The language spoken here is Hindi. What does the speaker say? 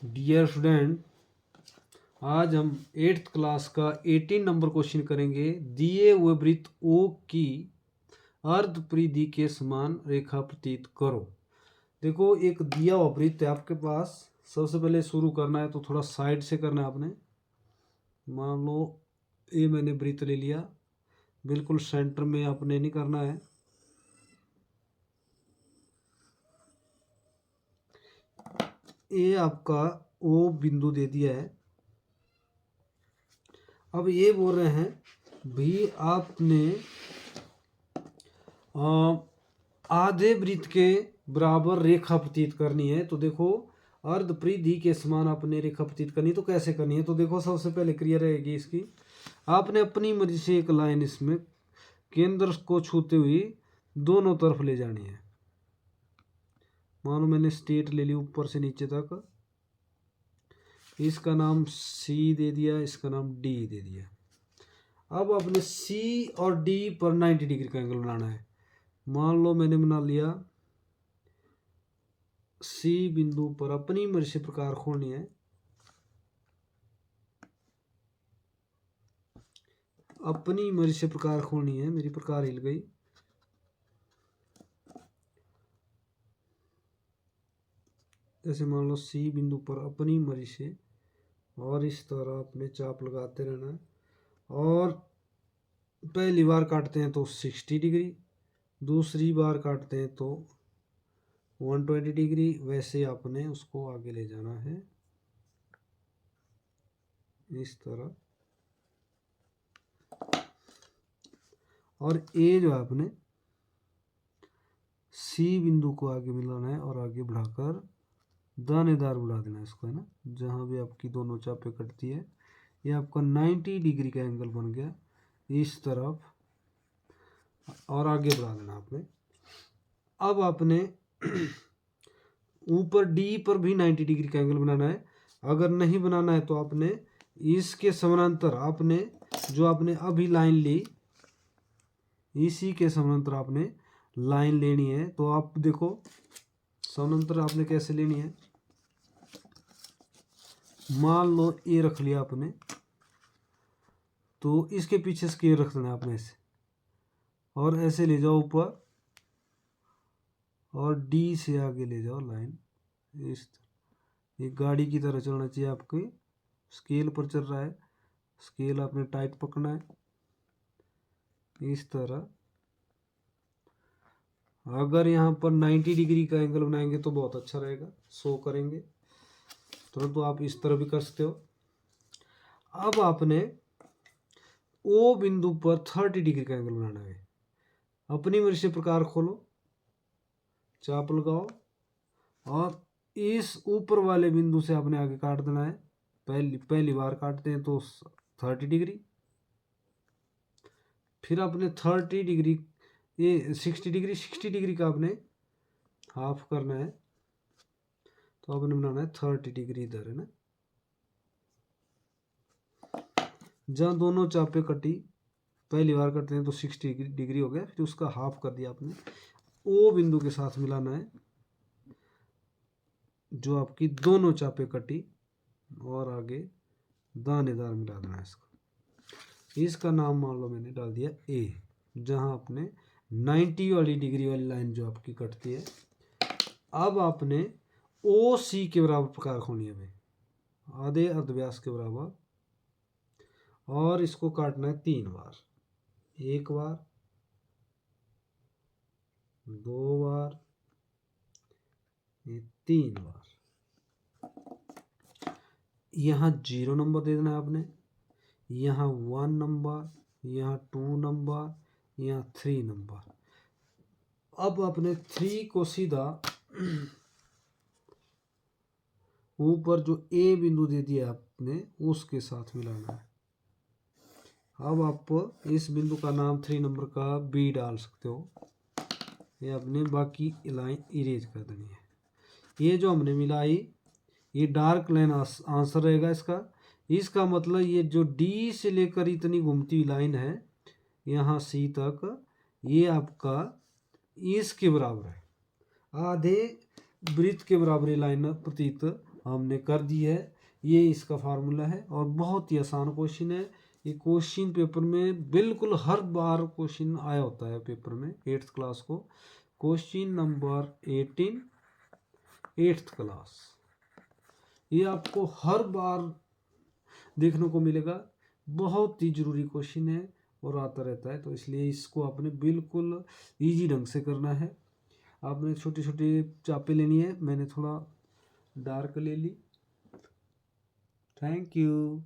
डियर स्टूडेंट, आज हम 8th क्लास का 18 नंबर क्वेश्चन करेंगे। दिए हुए वृत्त ओ की अर्ध परिधि के समान रेखा प्रतीत करो। देखो, एक दिया हुआ वृत्त है आपके पास। सबसे पहले शुरू करना है तो थोड़ा साइड से करना है आपने। मान लो ये मैंने वृत्त ले लिया, बिल्कुल सेंटर में आपने नहीं करना है। ये आपका ओ बिंदु दे दिया है। अब ये बोल रहे हैं भी आपने आधे वृत्त के बराबर रेखा प्रतीत करनी है। तो देखो, अर्ध परिधि के समान आपने रेखा प्रतीत करनी, तो कैसे करनी है? तो देखो, सबसे पहले क्रिया रहेगी इसकी। आपने अपनी मर्जी से एक लाइन इसमें केंद्र को छूते हुए दोनों तरफ ले जानी है। मानो मैंने स्ट्रेट ले ली ऊपर से नीचे तक। इसका नाम सी दे दिया, इसका नाम डी दे दिया। अब आपने सी और डी पर 90 डिग्री का एंगल बनाना है। मान लो मैंने बना लिया सी बिंदु पर अपनी मर्जी से प्रकार खोलनी है। अपनी मर्जी से प्रकार खोलनी है। मेरी प्रकार हिल गई। जैसे मान लो सी बिंदु पर अपनी मर्जी से, और इस तरह अपने चाप लगाते रहना है। और पहली बार काटते हैं तो 60 डिग्री, दूसरी बार काटते हैं तो 120 डिग्री। वैसे आपने उसको आगे ले जाना है इस तरह। और ये जो आपने सी बिंदु को आगे मिलाना है और आगे बढ़ाकर दानेदार बढ़ा देना है इसको, है ना। जहाँ भी आपकी दोनों चापें कटती है, ये आपका 90 डिग्री का एंगल बन गया इस तरफ, और आगे बढ़ा देना आपने। अब आपने ऊपर डी पर भी 90 डिग्री का एंगल बनाना है। अगर नहीं बनाना है तो आपने इसके समानांतर, आपने जो आपने अभी लाइन ली, इसी के समानांतर आपने लाइन लेनी है। तो आप देखो, समानांतर आपने कैसे लेनी है। मान लो ये रख लिया आपने, तो इसके पीछे स्केल रख देना आपने ऐसे, और ऐसे ले जाओ ऊपर, और डी से आगे ले जाओ लाइन इस तरह। एक गाड़ी की तरह चलना चाहिए आपके। स्केल पर चल रहा है, स्केल आपने टाइट पकड़ना है इस तरह। अगर यहाँ पर 90 डिग्री का एंगल बनाएंगे तो बहुत अच्छा रहेगा, शो करेंगे। तो आप इस तरह भी कर सकते हो। अब आपने ओ बिंदु पर 30 डिग्री का एंगल बनाना है। अपनी मर्जी से प्रकार खोलो, चाप लगाओ, और इस ऊपर वाले बिंदु से आपने आगे काट देना है। पहली बार काटते हैं तो 30 डिग्री, फिर आपने 30 डिग्री, ये 60 डिग्री का आपने हाफ करना है। तो आपने बनाना है 30 डिग्री इधर, है ना। जहाँ दोनों चापे कटी, पहली बार करते हैं तो 60 डिग्री हो गया, फिर उसका हाफ कर दिया आपने। ओ बिंदु के साथ मिलाना है जो आपकी दोनों चापे कटी, और आगे दानेदार मिला देना है इसको। इसका नाम मान लो मैंने डाल दिया ए। जहाँ आपने 90 वाली डिग्री वाली लाइन जो आपकी कटती है। अब आपने ओ सी के बराबर प्रकार खोलनी है भाई, आधे अर्धव्यास के बराबर, और इसको काटना है 3 बार। एक बार, 2 बार, 3 बार। यहाँ 0 नंबर दे देना है आपने, यहाँ 1 नंबर, यहाँ 2 नंबर, यहाँ 3 नंबर। अब आपने 3 को सीधा ऊपर जो ए बिंदु दे दिया आपने उसके साथ मिलाना है। अब आप इस बिंदु का नाम 3 नंबर का बी डाल सकते हो। ये आपने बाकी लाइन इरेज कर देनी है। ये जो हमने मिलाई, ये डार्क लाइन आंसर रहेगा इसका। इसका मतलब ये जो डी से लेकर इतनी घूमती हुई लाइन है यहाँ सी तक, ये आपका इसके बराबर है, आधे वृत्त के बराबर लाइन प्रतीत हमने कर दी है। ये इसका फार्मूला है और बहुत ही आसान क्वेश्चन है। ये क्वेश्चन पेपर में बिल्कुल हर बार क्वेश्चन आया होता है पेपर में 8th क्लास को। क्वेश्चन नंबर 18 8th क्लास, ये आपको हर बार देखने को मिलेगा। बहुत ही जरूरी क्वेश्चन है और आता रहता है, तो इसलिए इसको आपने बिल्कुल इजी ढंग से करना है। आपने छोटी छोटी चापें लेनी है, मैंने थोड़ा डार्क ले ली। Thank you.